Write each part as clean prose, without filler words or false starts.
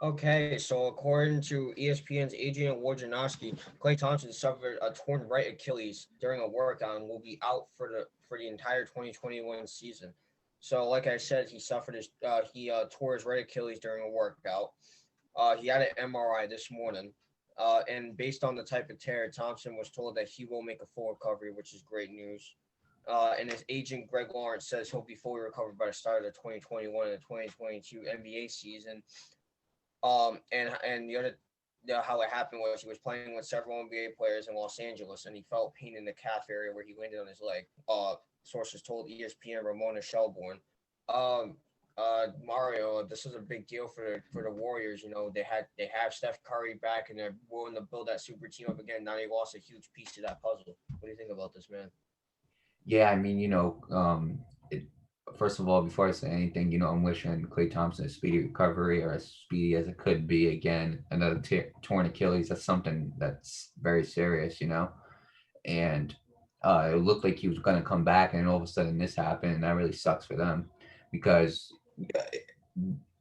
Okay, so according to ESPN's Adrian Wojnarowski, Klay Thompson suffered a torn right Achilles during a workout and will be out for the entire 2021 season. So, like I said, he tore his right Achilles during a workout. He had an MRI this morning, and based on the type of tear, Thompson was told that he will make a full recovery, which is great news. And his agent Greg Lawrence says he'll be fully recovered by the start of the 2021 and 2022 NBA season. And how it happened was he was playing with several NBA players in Los Angeles, and he felt pain in the calf area where he landed on his leg. Sources told ESPN Ramona Shelbourne. Um, Mario, this is a big deal for the Warriors. You know, they have Steph Curry back, and they're willing to build that super team up again. Now they lost a huge piece to that puzzle. What do you think about this, man? Yeah, I mean, first of all, before I say anything, I'm wishing Klay Thompson a speedy recovery or as speedy as it could be. Again, another torn Achilles. That's something that's very serious. And it looked like he was going to come back, and all of a sudden this happened, and that really sucks for them because uh,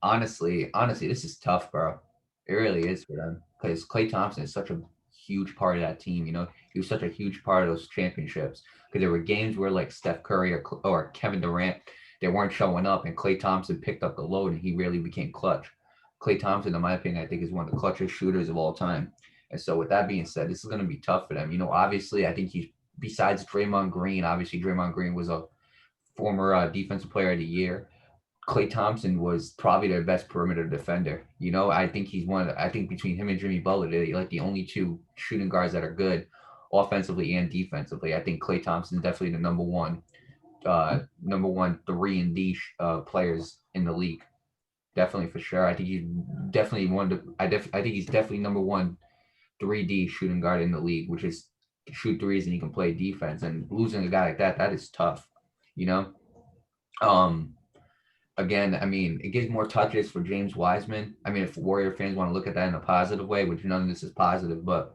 honestly, this is tough, bro. It really is for them because Klay Thompson is such a huge part of that team. He was such a huge part of those championships because there were games where like Steph Curry or Kevin Durant, they weren't showing up, and Klay Thompson picked up the load, and he really became clutch. Klay Thompson, in my opinion, I think is one of the clutchest shooters of all time. And so, with that being said, this is going to be tough for them. Obviously, I think he's besides Draymond Green. Obviously, Draymond Green was a former defensive player of the year. Klay Thompson was probably their best perimeter defender. I think he's I think between him and Jimmy Butler, they're like the only two shooting guards that are good offensively and defensively. I think Klay Thompson is definitely the number one 3 and D players in the league. Definitely for sure. I think he's definitely one. I think he's definitely number one 3D shooting guard in the league, which is shoot threes and he can play defense. And losing a guy like that is tough. You know. Um, Again, I mean, it gives more touches for James Wiseman. I mean, if Warrior fans want to look at that in a positive way, which none of this is positive, but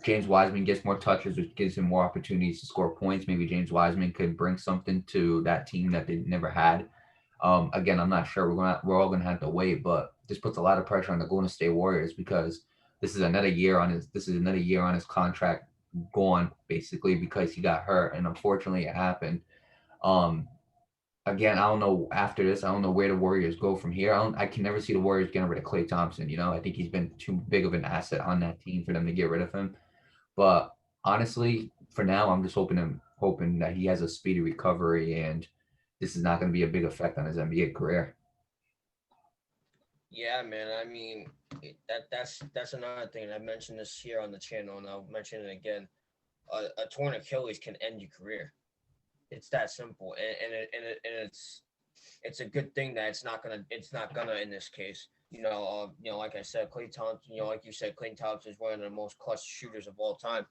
James Wiseman gets more touches, which gives him more opportunities to score points. Maybe James Wiseman could bring something to that team that they never had. Again, I'm not sure. We're all gonna have to wait, but this puts a lot of pressure on the Golden State Warriors because this is another year on his contract gone basically because he got hurt, and unfortunately it happened. Um, Again, I don't know after this. I don't know where the Warriors go from here. I can never see the Warriors getting rid of Klay Thompson. I think he's been too big of an asset on that team for them to get rid of him. But honestly, for now, I'm just hoping that he has a speedy recovery and this is not going to be a big effect on his NBA career. Yeah, man. I mean, that's another thing. And I mentioned this here on the channel, and I'll mention it again. A torn Achilles can end your career. It's that simple, and it's a good thing that it's not gonna in this case. Like I said, Klay Thompson. Like you said, Klay Thompson is one of the most clutch shooters of all time,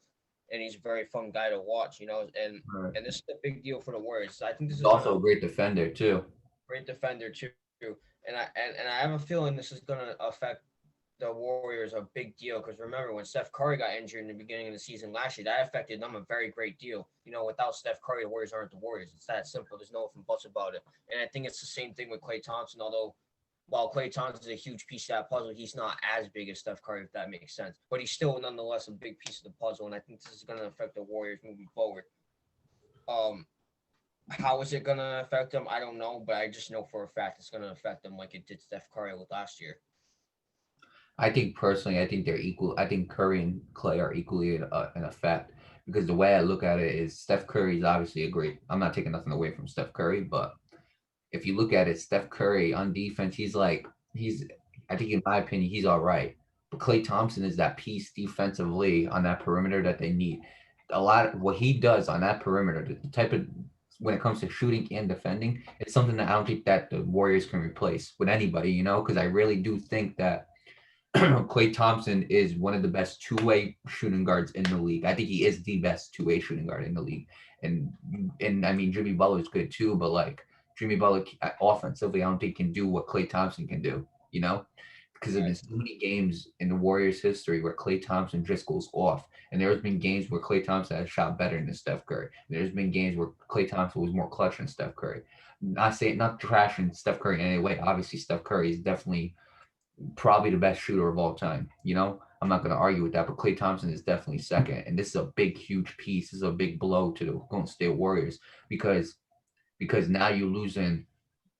and he's a very fun guy to watch. Right. And this is a big deal for the Warriors. I think this He's is gonna also a great defender too. great defender too, and I have a feeling this is gonna affect the Warriors a big deal because remember when Steph Curry got injured in the beginning of the season last year, that affected them a very great deal. Without Steph Curry, the Warriors aren't the Warriors. It's that simple. There's no ifs and buts about it. And I think it's the same thing with Klay Thompson. Although while Klay Thompson is a huge piece of that puzzle, he's not as big as Steph Curry, if that makes sense. But he's still nonetheless a big piece of the puzzle, and I think this is going to affect the Warriors moving forward. Um, how is it going to affect them? I don't know, but I just know for a fact it's going to affect them like it did Steph Curry with last year. I think personally, I think they're equal. I think Curry and Clay are equally in effect because the way I look at it is Steph Curry is obviously a great. I'm not taking nothing away from Steph Curry, but if you look at it, Steph Curry on defense, he's I think in my opinion, he's all right. But Klay Thompson is that piece defensively on that perimeter that they need. A lot of what he does on that perimeter, the type of when it comes to shooting and defending, it's something that I don't think that the Warriors can replace with anybody, because I really do think that Klay Thompson is one of the best two-way shooting guards in the league. I think he is the best two-way shooting guard in the league. And I mean Jimmy Butler is good too, but like Jimmy Butler offensively, I don't think can do what Klay Thompson can do, because there's been Right. so many games in the Warriors history where Klay Thompson just goes off. And there's been games where Klay Thompson has shot better than Steph Curry. There's been games where Klay Thompson was more clutch than Steph Curry. Not trashing Steph Curry in any way. Obviously, Steph Curry is definitely probably the best shooter of all time. You know, I'm not going to argue with that, but Klay Thompson is definitely second. And this is a big, huge piece. This is a big blow to the Golden State Warriors because now you're losing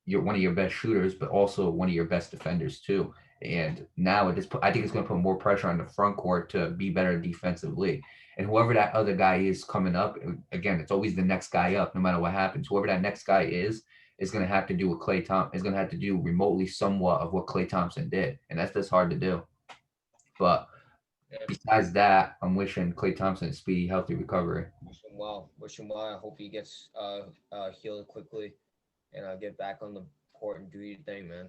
you're one of your best shooters, but also one of your best defenders too. And now I think it's going to put more pressure on the front court to be better defensively. And whoever that other guy is coming up, again, it's always the next guy up, no matter what happens. Whoever that next guy is going to have to do what Klay Thompson is going to have to do remotely somewhat of what Klay Thompson did, and that's just hard to do. But Yeah, besides that, I'm wishing Klay Thompson a speedy, healthy recovery. wish him well. Wish him well. I hope he gets healed quickly and get back on the court and do your thing, man.